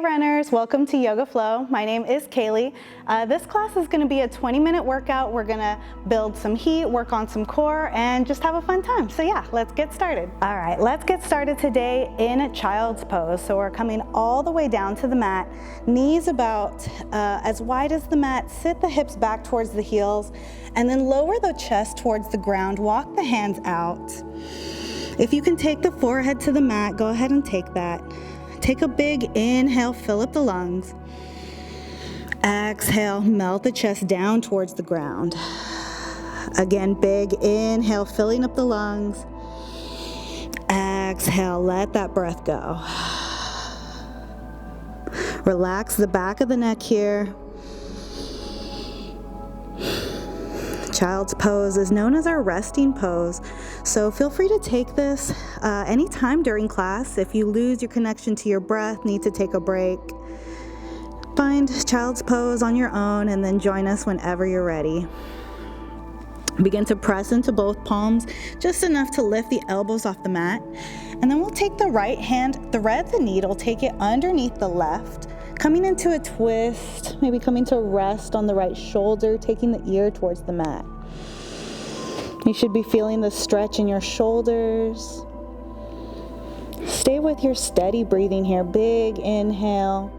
runners, welcome to Yoga Flow. My name is Kaileigh. This class is going to be a 20-minute workout. We're going to build some heat, work on some core, and just have a fun time. So yeah, let's get started. All right, let's get started today in a child's pose. So we're coming all the way down to the mat, knees about as wide as the mat, sit the hips back towards the heels, and then lower the chest towards the ground, walk the hands out. If you can take the forehead to the mat, go ahead and take that. Take a big inhale, fill up the lungs. Exhale, melt the chest down towards the ground. Again, big inhale, filling up the lungs. Exhale, let that breath go. Relax the back of the neck here. Child's pose is known as our resting pose, so feel free to take this anytime during class. If you lose your connection to your breath, need to take a break, find child's pose on your own and then join us whenever you're ready. Begin to press into both palms, just enough to lift the elbows off the mat, and then we'll take the right hand, thread the needle, take it underneath the left, coming into a twist, maybe coming to rest on the right shoulder, taking the ear towards the mat. You should be feeling the stretch in your shoulders. Stay with your steady breathing here. Big inhale.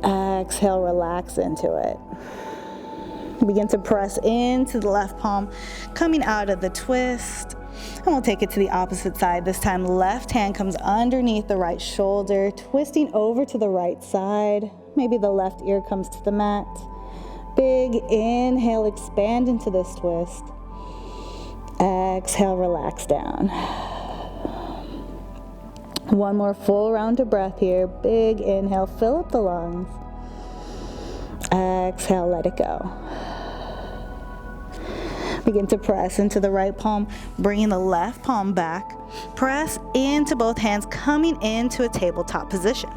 Exhale, relax into it. Begin to press into the left palm, coming out of the twist. And we'll take it to the opposite side. This time, left hand comes underneath the right shoulder, twisting over to the right side. Maybe the left ear comes to the mat. Big inhale, expand into this twist. Exhale, relax down. One more full round of breath here. Big inhale, fill up the lungs. Exhale, let it go. Begin to press into the right palm, bringing the left palm back. Press into both hands, coming into a tabletop position.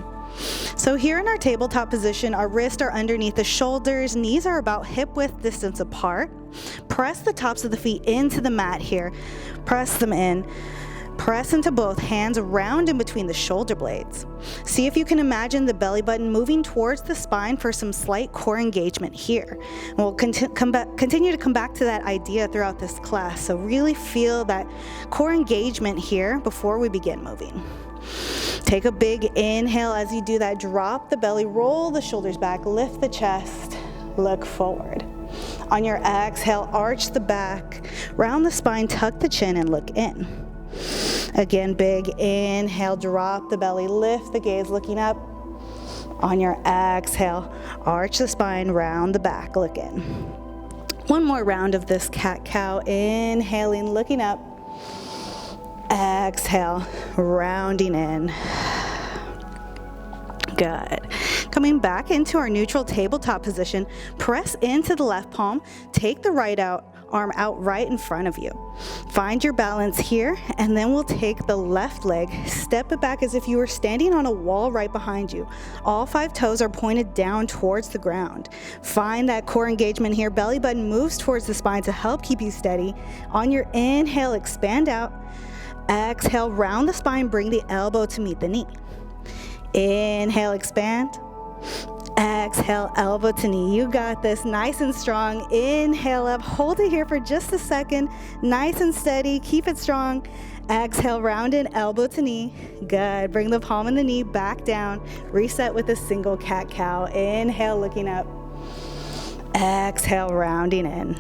So here in our tabletop position, our wrists are underneath the shoulders, knees are about hip width distance apart. Press the tops of the feet into the mat here. Press them in. Press into both hands, round in between the shoulder blades. See if you can imagine the belly button moving towards the spine for some slight core engagement here. And we'll continue to come back to that idea throughout this class. So really feel that core engagement here before we begin moving. Take a big inhale. As you do that, drop the belly, roll the shoulders back, lift the chest, look forward. On your exhale, arch the back, round the spine, tuck the chin, and look in. Again, big inhale, drop the belly, lift the gaze, looking up. On your exhale, arch the spine, round the back, look in. One more round of this cat-cow, inhaling, looking up. Exhale, rounding in. Good. Coming back into our neutral tabletop position, press into the left palm, take the right arm out right in front of you. Find your balance here, and then we'll take the left leg, step it back as if you were standing on a wall right behind you. All 5 toes are pointed down towards the ground. Find that core engagement here. Belly button moves towards the spine to help keep you steady. On your inhale, expand out. Exhale, round the spine, bring the elbow to meet the knee. Inhale, expand. Exhale, elbow to knee. You got this. Nice and strong. Inhale up. Hold it here for just a second. Nice and steady. Keep it strong. Exhale, round in, elbow to knee. Good. Bring the palm and the knee back down. Reset with a single cat-cow. Inhale, looking up. Exhale, rounding in.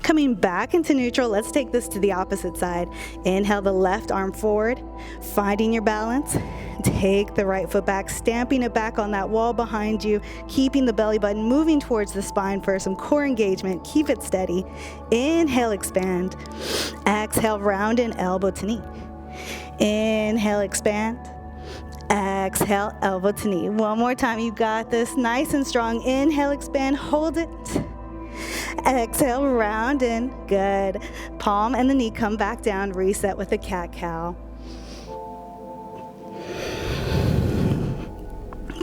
Coming back into neutral, let's take this to the opposite side. Inhale the left arm forward, finding your balance. Take the right foot back, stamping it back on that wall behind you, keeping the belly button moving towards the spine for some core engagement. Keep it steady. Inhale, expand. Exhale, round in, elbow to knee. Inhale, expand. Exhale, elbow to knee. One more time, you got this. Nice and strong. Inhale, expand, hold it. Exhale, round in. Good. Palm and the knee come back down. Reset with a cat-cow.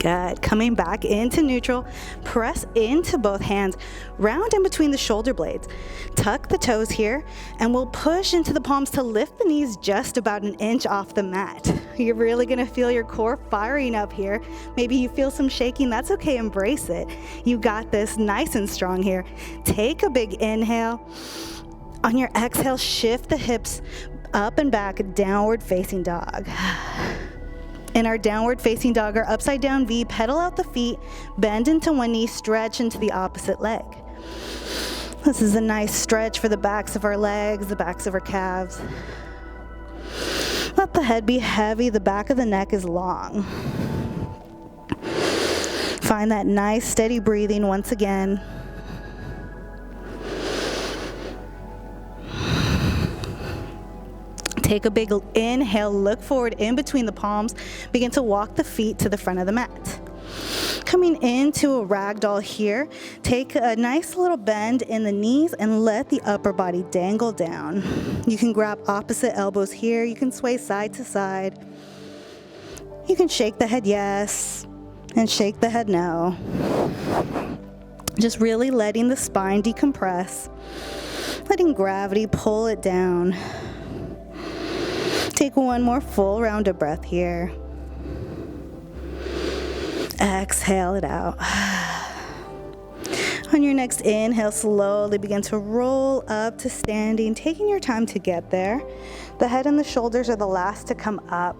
Good. Coming back into neutral, press into both hands, round in between the shoulder blades. Tuck the toes here, and we'll push into the palms to lift the knees just about an inch off the mat. You're really gonna feel your core firing up here. Maybe you feel some shaking, that's okay, embrace it. You got this, nice and strong here. Take a big inhale. On your exhale, shift the hips up and back, downward facing dog. In our downward facing dog, our upside down V, pedal out the feet, bend into one knee, stretch into the opposite leg. This is a nice stretch for the backs of our legs, the backs of our calves. Let the head be heavy, the back of the neck is long. Find that nice steady breathing once again. Take a big inhale, look forward in between the palms, begin to walk the feet to the front of the mat. Coming into a ragdoll here, take a nice little bend in the knees and let the upper body dangle down. You can grab opposite elbows here, you can sway side to side. You can shake the head yes, and shake the head no. Just really letting the spine decompress, letting gravity pull it down. Take one more full round of breath here. Exhale it out. On your next inhale, slowly begin to roll up to standing, taking your time to get there. The head and the shoulders are the last to come up.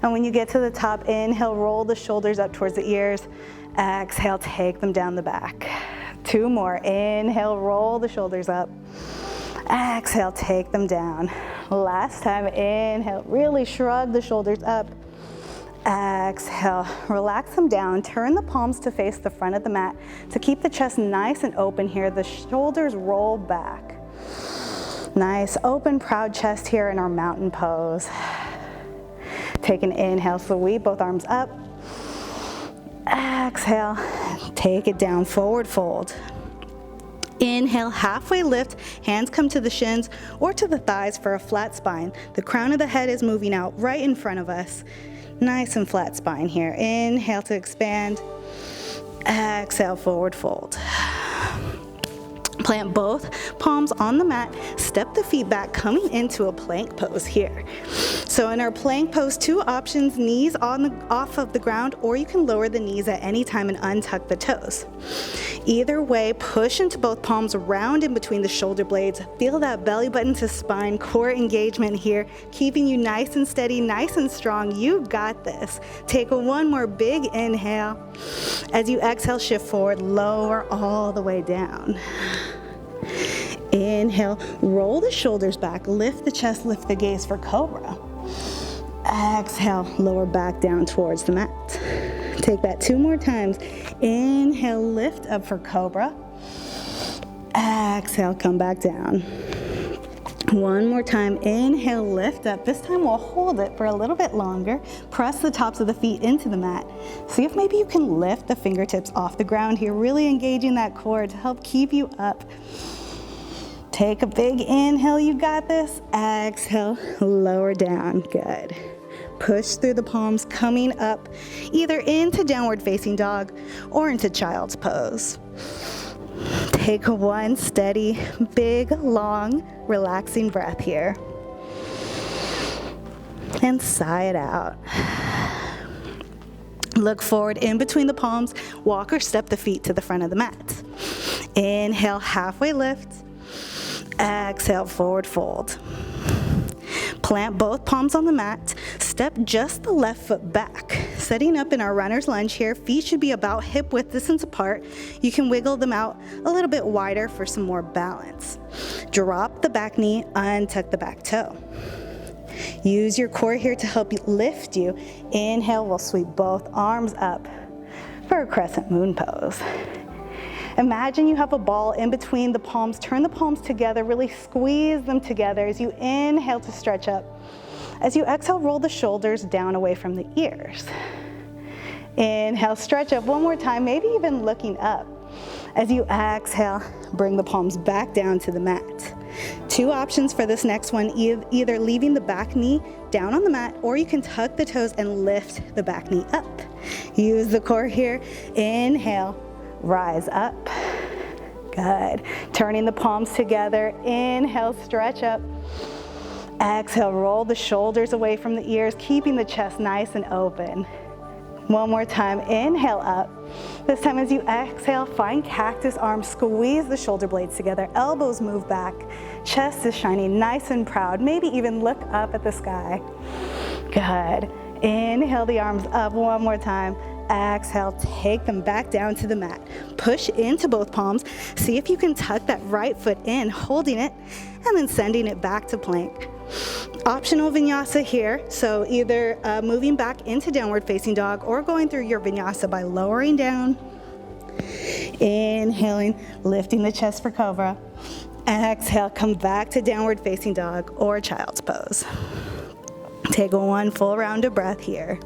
And when you get to the top, inhale, roll the shoulders up towards the ears. Exhale, take them down the back. Two more. Inhale, roll the shoulders up. Exhale, take them down. Last time, inhale, really shrug the shoulders up. Exhale, relax them down. Turn the palms to face the front of the mat to keep the chest nice and open here. The shoulders roll back. Nice, open, proud chest here in our mountain pose. Take an inhale, sweep both arms up. Exhale, take it down, forward fold. Inhale, halfway lift, hands come to the shins or to the thighs for a flat spine. The crown of the head is moving out right in front of us. Nice and flat spine here. Inhale to expand. Exhale, forward fold. Plant both palms on the mat, step the feet back, coming into a plank pose here. So in our plank pose, two options, knees off of the ground, or you can lower the knees at any time and untuck the toes. Either way, push into both palms, round in between the shoulder blades. Feel that belly button to spine, core engagement here, keeping you nice and steady, nice and strong. You got this. Take one more big inhale. As you exhale, shift forward, lower all the way down. Inhale, roll the shoulders back, lift the chest, lift the gaze for cobra. Exhale, lower back down towards the mat. Take that two more times. Inhale, lift up for cobra. Exhale, come back down. One more time, inhale, lift up. This time we'll hold it for a little bit longer. Press the tops of the feet into the mat. See if maybe you can lift the fingertips off the ground here, really engaging that core to help keep you up. Take a big inhale, you got this. Exhale, lower down, good. Push through the palms, coming up either into downward facing dog or into child's pose. Take one steady, big, long, relaxing breath here. And sigh it out. Look forward in between the palms, walk or step the feet to the front of the mat. Inhale, halfway lift. Exhale, forward fold. Plant both palms on the mat, step just the left foot back. Setting up in our runner's lunge here, feet should be about hip width distance apart. You can wiggle them out a little bit wider for some more balance. Drop the back knee, untuck the back toe. Use your core here to help lift you. Inhale, we'll sweep both arms up for a crescent moon pose. Imagine you have a ball in between the palms. Turn the palms together, really squeeze them together as you inhale to stretch up. As you exhale, roll the shoulders down away from the ears. Inhale, stretch up one more time, maybe even looking up. As you exhale, bring the palms back down to the mat. Two options for this next one, either leaving the back knee down on the mat, or you can tuck the toes and lift the back knee up. Use the core here. Inhale, rise up. Good. Turning the palms together. Inhale, stretch up. Exhale, roll the shoulders away from the ears, keeping the chest nice and open. One more time, inhale up. This time as you exhale, find cactus arms, squeeze the shoulder blades together, elbows move back, chest is shining nice and proud, maybe even look up at the sky. Good. Inhale the arms up one more time. Exhale, take them back down to the mat. Push into both palms. See if you can tuck that right foot in, holding it, and then sending it back to plank. Optional vinyasa here, so either moving back into downward facing dog or going through your vinyasa by lowering down. Inhaling, lifting the chest for cobra. Exhale, come back to downward facing dog or child's pose. Take one full round of breath here.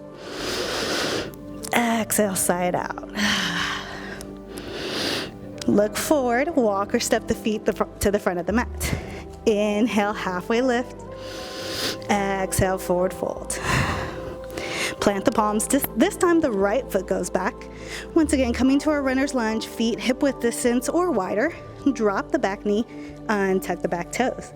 Exhale, side out. Look forward, walk or step the feet to the front of the mat. Inhale, halfway lift. Exhale, forward fold. Plant the palms. This time the right foot goes back. Once again, coming to our runner's lunge, feet hip width distance or wider. Drop the back knee, untuck the back toes.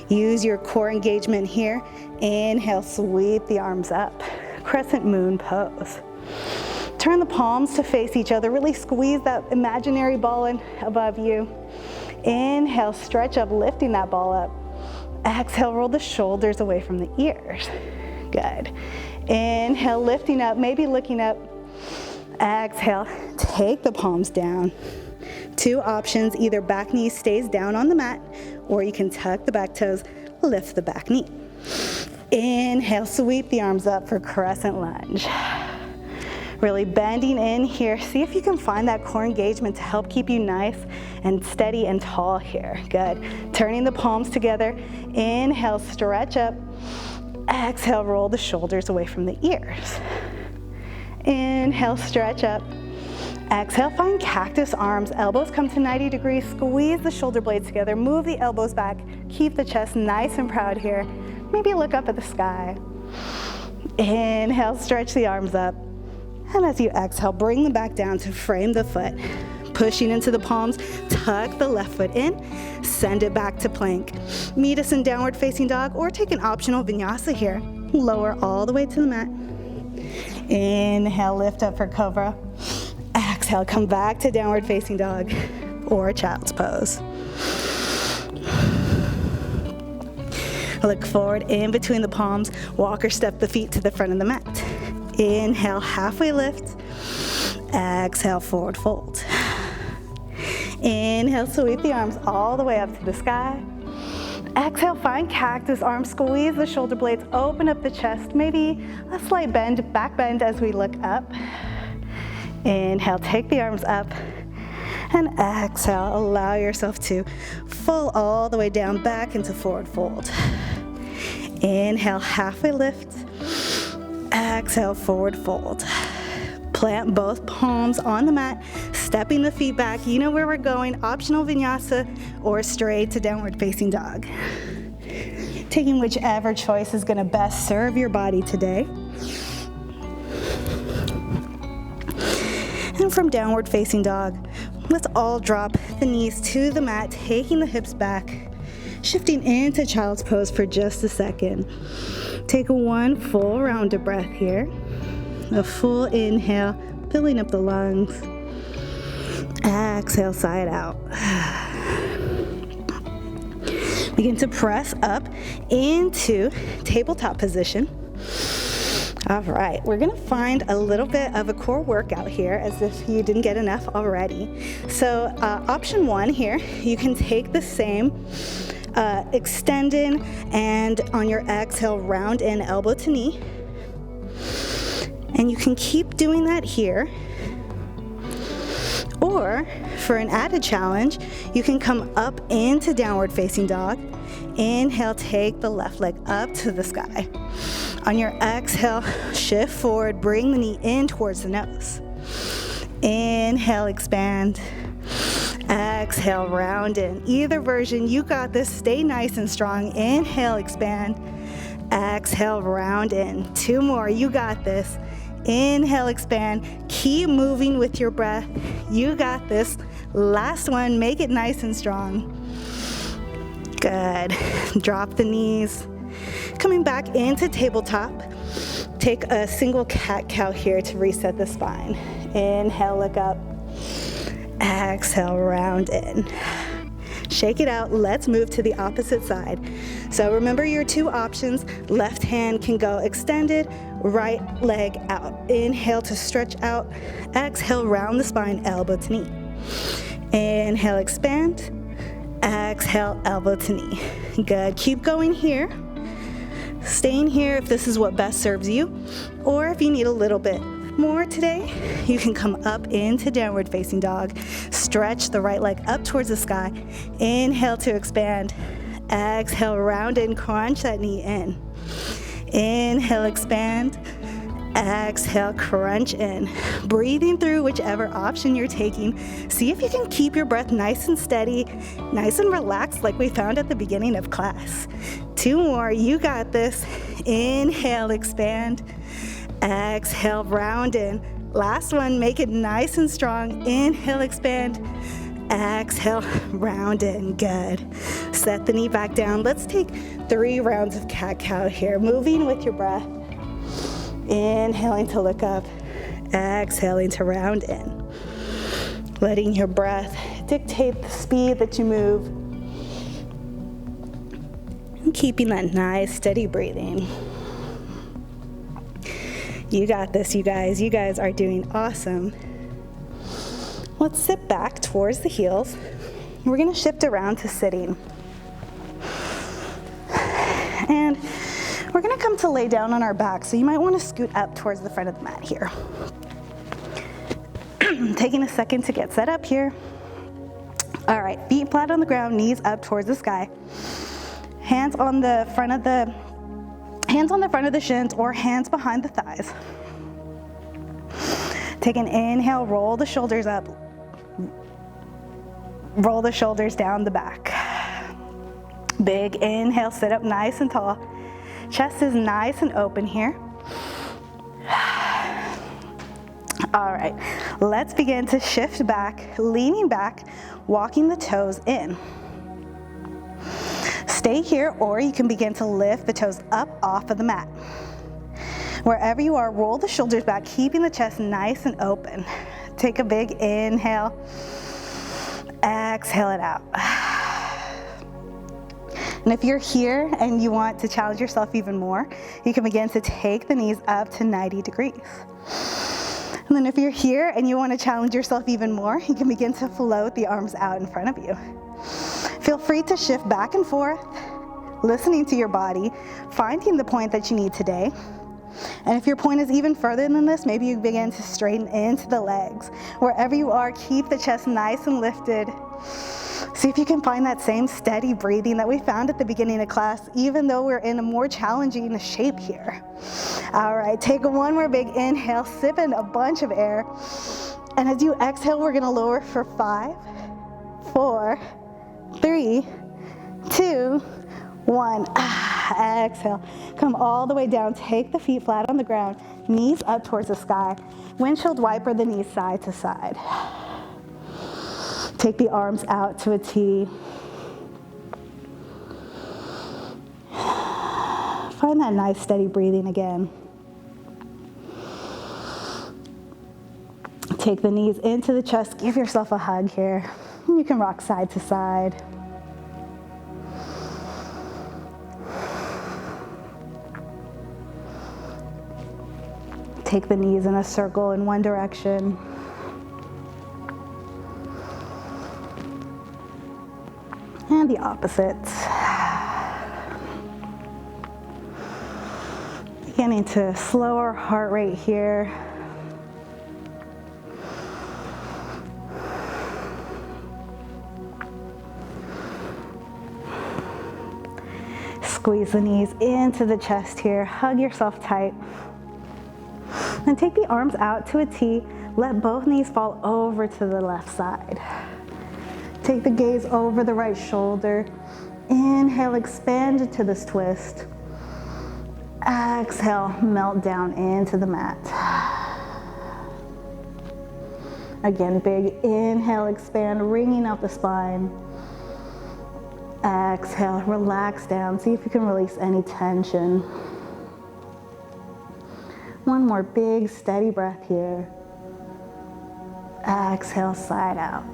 Use your core engagement here. Inhale, sweep the arms up. Crescent moon pose. Turn the palms to face each other. Really squeeze that imaginary ball in above you. Inhale, stretch up, lifting that ball up. Exhale, roll the shoulders away from the ears. Good. Inhale, lifting up, maybe looking up. Exhale, take the palms down. Two options, either back knee stays down on the mat, or you can tuck the back toes, lift the back knee. Inhale, sweep the arms up for crescent lunge. Really bending in here. See if you can find that core engagement to help keep you nice and steady and tall here. Good. Turning the palms together. Inhale, stretch up. Exhale, roll the shoulders away from the ears. Inhale, stretch up. Exhale, find cactus arms. Elbows come to 90 degrees. Squeeze the shoulder blades together. Move the elbows back. Keep the chest nice and proud here. Maybe look up at the sky. Inhale, stretch the arms up. And as you exhale, bring them back down to frame the foot. Pushing into the palms, tuck the left foot in, send it back to plank. Meet us in downward facing dog or take an optional vinyasa here. Lower all the way to the mat. Inhale, lift up for cobra. Exhale, come back to downward facing dog or child's pose. Look forward in between the palms, walk or step the feet to the front of the mat. Inhale, halfway lift. Exhale, forward fold. Inhale, sweep the arms all the way up to the sky. Exhale, find cactus arms, squeeze the shoulder blades, open up the chest, maybe a slight bend, back bend as we look up. Inhale, take the arms up. And exhale, allow yourself to fall all the way down back into forward fold. Inhale, halfway lift. Exhale, forward fold. Plant both palms on the mat, stepping the feet back. You know where we're going, optional vinyasa or straight to downward facing dog. Taking whichever choice is gonna best serve your body today. And from downward facing dog, let's all drop the knees to the mat, taking the hips back, shifting into child's pose for just a second. Take one full round of breath here. A full inhale, filling up the lungs. Exhale, side out. Begin to press up into tabletop position. All right, we're gonna find a little bit of a core workout here as if you didn't get enough already. So option one here, you can take the same extend in and on your exhale, round in elbow to knee. And you can keep doing that here. Or for an added challenge, you can come up into downward facing dog. Inhale, take the left leg up to the sky. On your exhale, shift forward, bring the knee in towards the nose. Inhale, expand. Exhale, round in. Either version, you got this. Stay nice and strong. Inhale, expand. Exhale, round in. 2 more, you got this. Inhale, expand. Keep moving with your breath. You got this. Last one, make it nice and strong. Good. Drop the knees. Coming back into tabletop. Take a single cat-cow here to reset the spine. Inhale, look up. Exhale, round in. Shake it out. Let's move to the opposite side. So remember your 2 options. Left hand can go extended, right leg out. Inhale to stretch out. Exhale, round the spine, elbow to knee. Inhale, expand. Exhale, elbow to knee. Good. Keep going here. Staying here if this is what best serves you, or if you need a little bit more today, you can come up into downward facing dog. Stretch the right leg up towards the sky. Inhale to expand. Exhale, round and crunch that knee in. Inhale, expand. Exhale, crunch in. Breathing through whichever option you're taking. See if you can keep your breath nice and steady, nice and relaxed like we found at the beginning of class. 2 more, you got this. Inhale, expand. Exhale, round in. Last one, make it nice and strong. Inhale, expand. Exhale, round in. Good. Set the knee back down. Let's take 3 rounds of cat-cow here. Moving with your breath. Inhaling to look up. Exhaling to round in. Letting your breath dictate the speed that you move. And keeping that nice, steady breathing. You got this, you guys. You guys are doing awesome. Let's sit back towards the heels. We're gonna shift around to sitting. And we're gonna come to lay down on our back, so you might wanna scoot up towards the front of the mat here. Taking a second to get set up here. All right, feet flat on the ground, knees up towards the sky. Hands on the front of the shins or hands behind the thighs. Take an inhale, roll the shoulders up. Roll the shoulders down the back. Big inhale, sit up nice and tall. Chest is nice and open here. All right, let's begin to shift back, leaning back, walking the toes in. Stay here, or you can begin to lift the toes up off of the mat. Wherever you are, roll the shoulders back, keeping the chest nice and open. Take a big inhale. Exhale it out. And if you're here and you want to challenge yourself even more, you can begin to take the knees up to 90 degrees. And then if you're here and you want to challenge yourself even more, you can begin to float the arms out in front of you. Feel free to shift back and forth, listening to your body, finding the point that you need today. And if your point is even further than this, maybe you begin to straighten into the legs. Wherever you are, keep the chest nice and lifted. See if you can find that same steady breathing that we found at the beginning of class, even though we're in a more challenging shape here. All right, take 1 more big inhale, sip in a bunch of air. And as you exhale, we're gonna lower for 5, 4, 3, 2, 1. Exhale. Come all the way down. Take the feet flat on the ground. Knees up towards the sky. Windshield wiper the knees side to side. Take the arms out to a T. Find that nice steady breathing again. Take the knees into the chest. Give yourself a hug here. You can rock side to side. Take the knees in a circle in one direction. And the opposite. Beginning to slower heart rate here. Squeeze the knees into the chest here. Hug yourself tight. And take the arms out to a T. Let both knees fall over to the left side. Take the gaze over the right shoulder. Inhale, expand into this twist. Exhale, melt down into the mat. Again, big inhale, expand, wringing out the spine. Exhale, relax down. See if you can release any tension. One more big, steady breath here. Exhale, side out.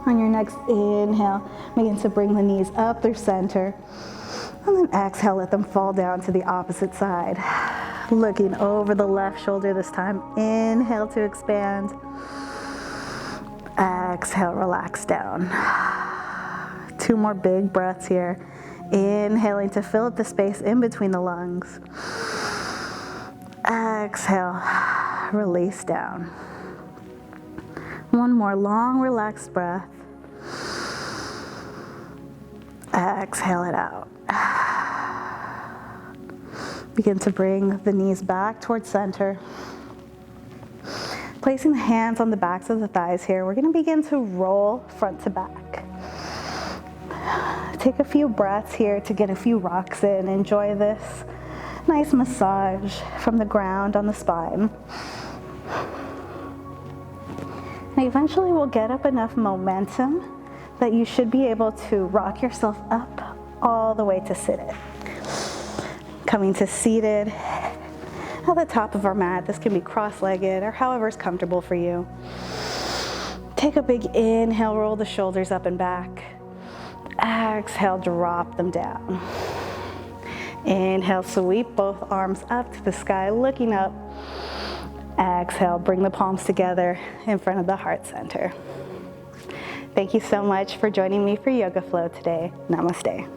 On your next inhale, begin to bring the knees up through center. And then exhale, let them fall down to the opposite side. Looking over the left shoulder this time. Inhale to expand. Exhale, relax down. 2 more big breaths here. Inhaling to fill up the space in between the lungs. Exhale, release down. 1 more long, relaxed breath. Exhale it out. Begin to bring the knees back towards center. Placing the hands on the backs of the thighs here, we're going to begin to roll front to back. Take a few breaths here to get a few rocks in. Enjoy this nice massage from the ground on the spine. And eventually we'll get up enough momentum that you should be able to rock yourself up all the way to seated. Coming to seated at the top of our mat. This can be cross-legged or however is comfortable for you. Take a big inhale, roll the shoulders up and back. Exhale, drop them down. Inhale, sweep both arms up to the sky, looking up. Exhale, bring the palms together in front of the heart center. Thank you so much for joining me for Yoga Flow today. Namaste.